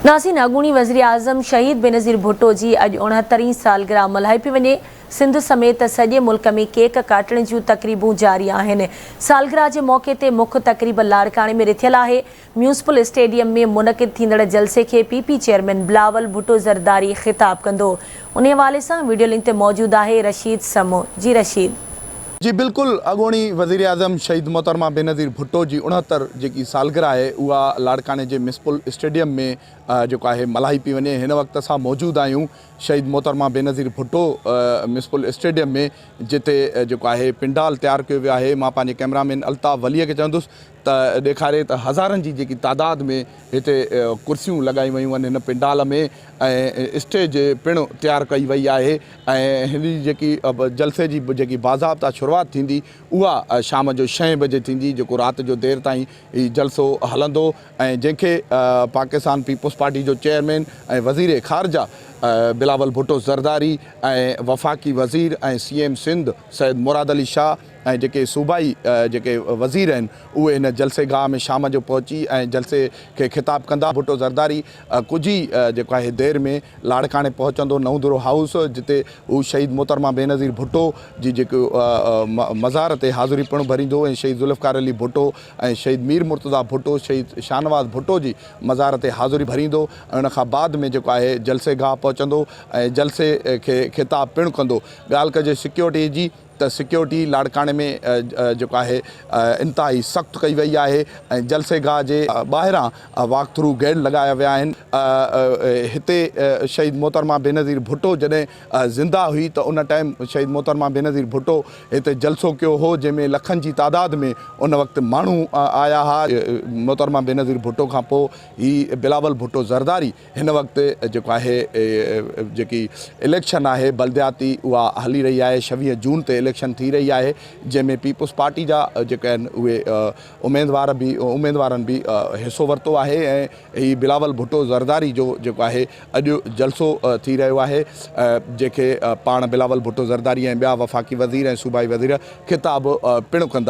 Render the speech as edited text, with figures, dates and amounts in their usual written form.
नासिन अगूणी वज़ीर आज़म शहीद बेनज़ीर भुट्टो जी अॼु 69वीं सालगिरह मल्हाई पई वञे। सिंध समेत सॼे मुल्क में केक काटण जूं तक़रीबूं जारी आहिनि। सालगिरह जे मौक़े ते मुख्य तक़रीब लाड़काणे में रिथियल आहे। म्यूनिसिपल स्टेडियम में मुनक़िद थींदड़ जलसे खे पीपी चेयरमैन बिलावल भुट्टो ज़रदारी ख़िताब कंदो। उन हवाले सां वीडियो लिंक ते मौजूद आहे रशीद समो। जी रशीद। जी बिल्कुल अगोणी वज़ीर आज़म शहीद मोहतरमा बेनज़ीर भुट्टो जी 69 जी सालगिरह है उहा लाड़काने के म्यूनिसिपल स्टेडियम में जो है मल्हाई पी वने। इन वक्त असां मौजूद आहियूं शहीद मोहतरमा बेनज़ीर भुट्टो म्यूनिसिपल स्टेडियम में, जिते जो है पिंडाल तैयार किया वियो आहे। मां पंहिंजे कैमरामैन अल्ताफ़ वलीअ खे चवंदुसि त ॾेखारे त हज़ारनि जी जेकी तादाद में हिते कुर्सियूं लगाई वयूं आहिनि हिन पिंडाल में, ऐं स्टेज पिणु तैयार कई वई आहे। ऐं हिन जेकी जलसे जी जेकी बाज़ाब्ता शुरूआत थींदी उहा शाम जो 6 बजे थींदी, जेको राति जो देर ताईं ही जलसो हलंदो। ऐं जंहिंखे पाकिस्तान पीपल्स पार्टी जो चेयरमैन ऐं वज़ीर ख़ारजा बिलावल भुट्टो ज़रदारी ऐं वफ़ाक़ी वज़ीर ऐं CM सिंध सैयद मुराद अली शाह ऐं जेके सूबाई जेके वज़ीर आहिनि उहे हिन जलसे गाह में शाम जो पहुची ऐं जलसे खे ख़िताब कंदा। भुट्टो ज़रदारी कुझु ई जेको आहे देर में लाड़काणे पहुचंदो नवदुरो हाउस, जिते हू शहीद मोहतरमा बेनज़ीर भुट्टो जी जेको मज़ार ते हाज़िरी पिणु भरींदो ऐं शहीद ज़ुल्फ़िकार अली भुट्टो ऐं शहीद मीर मुर्तज़ा भुट्टो शहीद शाहनवाज़ भुट्टो जी मज़ार ते हाज़िरी भरींदो। ऐं उन खां बाद में जेको आहे जलसे गाह पहुचंदो ऐं जलसे खे ख़िताब पिणु कंदो। ॻाल्हि कजे सिक्योरिटी जी त सिक्योरिटी लाड़काणे में जो है इंतहाई सख़्तु कई वई आहे ऐं जलसे गाह जे ॿाहिरां वॉक थ्रू गेट लगाया विया आहिनि। हिते शहीद मोहतरमा बेनज़ीर भुट्टो जॾहिं ज़िंदा हुई त उन टाइम शहीद मोहतरमा बेनज़ीर भुट्टो हिते जलसो कयो हो, जंहिंमें लखनि जी तादाद में उन वक़्तु माण्हू आया हुआ। मोहतरमा बेनज़ीर भुट्टो खां पोइ ही बिलावल भुट्टो ज़रदारी हिन वक़्तु जेको आहे जेकी इलेक्शन आहे बल्दियाती उहा हली रही आहे। 26 जून ते इलेक्शन थी रही है, जंहिंमें पीपल्स पार्टी जा जेके आहिनि उहे उम्मीदवारनि भी हिस्सो वरितो आहे। ऐं ही बिलावल भुट्टो ज़रदारी जो जेको आहे अॼु जलसो थी रहियो आहे, जंहिंखे पाण बिलावल भुट्टो ज़रदारी ऐं ॿिया वफ़ाक़ी वज़ीर ऐं सूबाई वज़ीर ख़िताब पिणु कंदा।